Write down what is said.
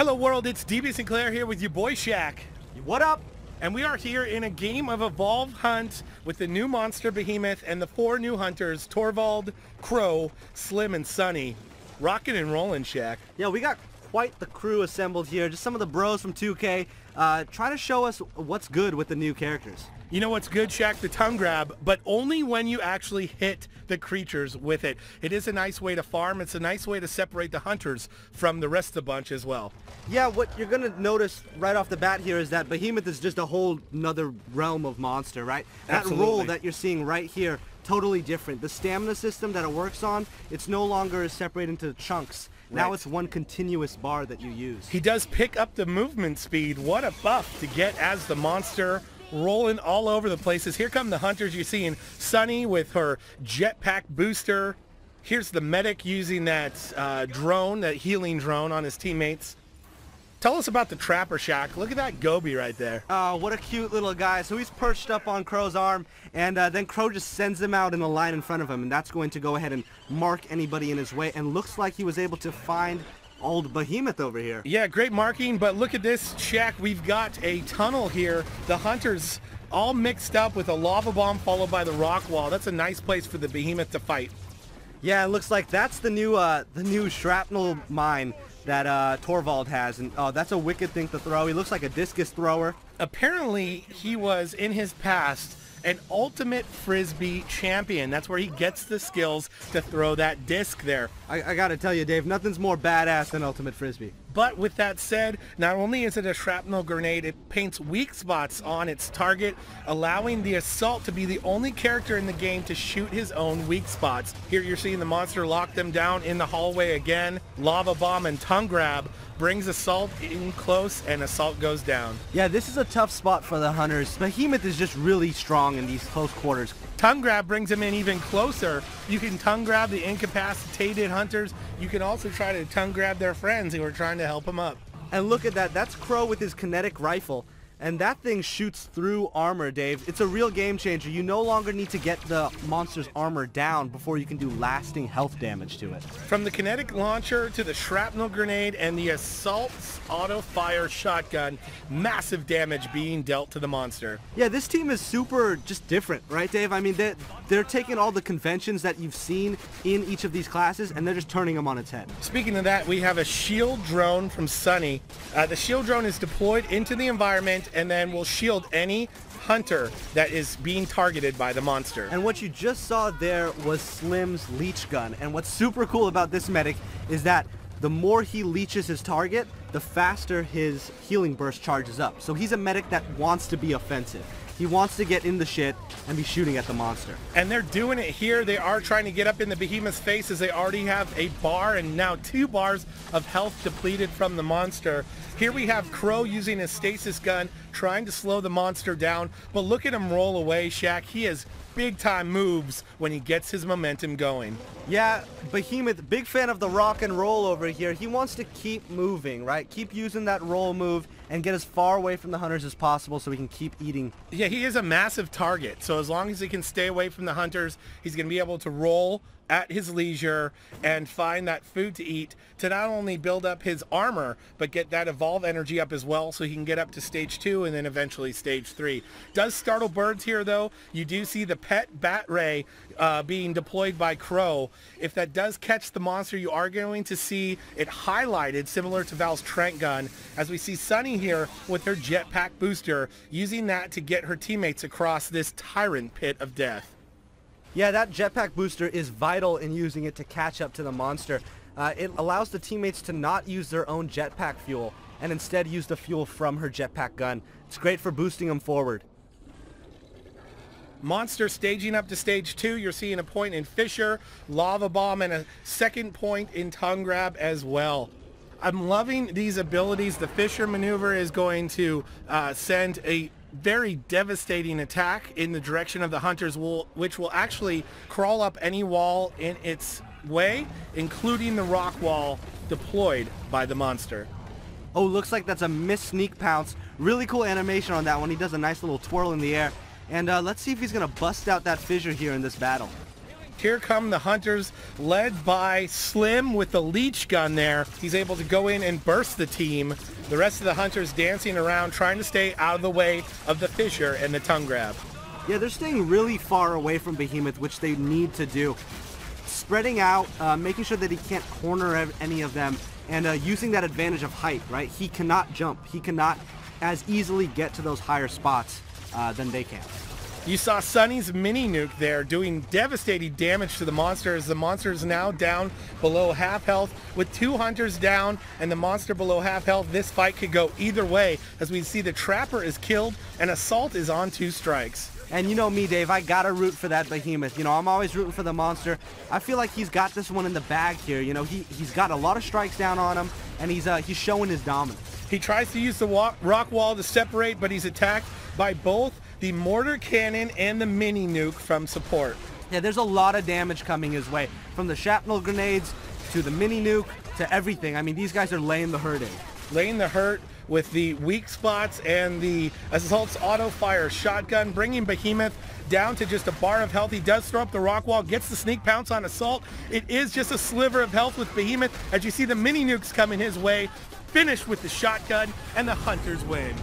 Hello world, it's DB Sinclair here with your boy Shaq. What up? And we are here in a game of Evolve Hunt with the new monster Behemoth and the 4 new hunters, Torvald, Crow, Slim, and Sunny. Rockin' and rollin', Shaq. Yeah, we got quite the crew assembled here. Just some of the bros from 2K trying to show us what's good with the new characters. You know what's good, Shaq? The tongue grab, but only when you actually hit the creatures with it. It is a nice way to farm. It's a nice way to separate the hunters from the rest of the bunch as well. Yeah, what you're going to notice right off the bat here is that Behemoth is just a whole nother realm of monster, right? Absolutely. That roll that you're seeing right here, totally different. The stamina system that it works on, it's no longer separated into chunks. Now Right. it's one continuous bar that you use. He does pick up the movement speed. What a buff to get as the monster rolling all over the places. Here come the hunters. You're seeing Sunny with her jetpack booster. Here's the medic using that drone, that healing drone on his teammates. Tell us about the Trapper, Shaq. Look at that Goby right there. Oh, what a cute little guy. So he's perched up on Crow's arm, and then Crow just sends him out in the line in front of him, and that's going to go ahead and mark anybody in his way, and looks like he was able to find old Behemoth over here. Yeah, great marking, but look at this, Shaq. We've got a tunnel here. The hunters all mixed up with a lava bomb followed by the rock wall. That's a nice place for the Behemoth to fight. Yeah, it looks like that's the new shrapnel mine that Torvald has, and oh, that's a wicked thing to throw. He looks like a discus thrower. Apparently, he was, in his past, an ultimate Frisbee champion. That's where he gets the skills to throw that disc there. I gotta tell you, Dave, nothing's more badass than Ultimate Frisbee. But with that said, not only is it a shrapnel grenade, it paints weak spots on its target, allowing the Assault to be the only character in the game to shoot his own weak spots. Here you're seeing the monster lock them down in the hallway again. Lava Bomb and Tongue Grab brings Assault in close, and Assault goes down. Yeah, this is a tough spot for the hunters. Behemoth is just really strong in these close quarters. Tongue Grab brings him in even closer. You can tongue grab the incapacitated hunters. You can also try to tongue grab their friends who are trying to help him up. And look at that, that's Crow with his kinetic rifle. And that thing shoots through armor, Dave. It's a real game changer. You no longer need to get the monster's armor down before you can do lasting health damage to it. From the kinetic launcher to the shrapnel grenade and the Assault's auto fire shotgun, massive damage being dealt to the monster. Yeah, this team is super just different, right, Dave? I mean, they're taking all the conventions that you've seen in each of these classes, and they're just turning them on its head. Speaking of that, we have a shield drone from Sunny. The shield drone is deployed into the environment and then will shield any hunter that is being targeted by the monster. And what you just saw there was Slim's leech gun. And what's super cool about this medic is that the more he leeches his target, the faster his healing burst charges up. So he's a medic that wants to be offensive. He wants to get in the shit and be shooting at the monster. And they're doing it here. They are trying to get up in the Behemoth's face as they already have a bar and now 2 bars of health depleted from the monster. Here we have Crow using his stasis gun, trying to slow the monster down. But look at him roll away, Shaq. He has big time moves when he gets his momentum going. Yeah, Behemoth, big fan of the rock and roll over here. He wants to keep moving, right? Keep using that roll move and get as far away from the hunters as possible so he can keep eating. Yeah, he is a massive target. So as long as he can stay away from the hunters, he's going to be able to roll at his leisure and find that food to eat to not only build up his armor, but get that evolve energy up as well so he can get up to stage 2 and then eventually stage 3. Does startle birds here though. You do see the pet bat ray being deployed by Crow. If that does catch the monster, you are going to see it highlighted similar to Val's Trent gun, as we see Sunny here with her jetpack booster, using that to get her teammates across this tyrant pit of death. Yeah, that jetpack booster is vital in using it to catch up to the monster. It allows the teammates to not use their own jetpack fuel and instead use the fuel from her jetpack gun. It's great for boosting them forward. Monster staging up to stage 2. You're seeing a point in Fisher, Lava Bomb, and a second point in Tongue Grab as well. I'm loving these abilities. The Fisher maneuver is going to send a very devastating attack in the direction of the hunters, which will actually crawl up any wall in its way, including the rock wall deployed by the monster. Oh, looks like that's a missed sneak pounce. Really cool animation on that one. He does a nice little twirl in the air. And let's see if he's going to bust out that fissure here in this battle. Here come the hunters, led by Slim with the leech gun there. He's able to go in and burst the team. The rest of the hunters dancing around, trying to stay out of the way of the Fisher and the tongue grab. Yeah, they're staying really far away from Behemoth, which they need to do. Spreading out, making sure that he can't corner any of them, and using that advantage of height, right? He cannot jump. He cannot as easily get to those higher spots than they can. You saw Sonny's mini nuke there doing devastating damage to the monster, as the monster is now down below half health. With 2 hunters down and the monster below half health, this fight could go either way, as we see the Trapper is killed and Assault is on 2 strikes. And you know me, Dave, I gotta root for that Behemoth. You know, I'm always rooting for the monster. I feel like he's got this one in the bag here. You know, he's got a lot of strikes down on him, and he's showing his dominance. He tries to use the rock wall to separate, but he's attacked by both the mortar cannon and the mini nuke from support. Yeah, there's a lot of damage coming his way, from the shrapnel grenades to the mini nuke to everything. I mean, these guys are laying the hurt in. Laying the hurt with the weak spots and the Assault's auto fire shotgun, bringing Behemoth down to just a bar of health. He does throw up the rock wall, gets the sneak pounce on Assault. It is just a sliver of health with Behemoth, as you see the mini nukes coming his way, finished with the shotgun, and the hunters win.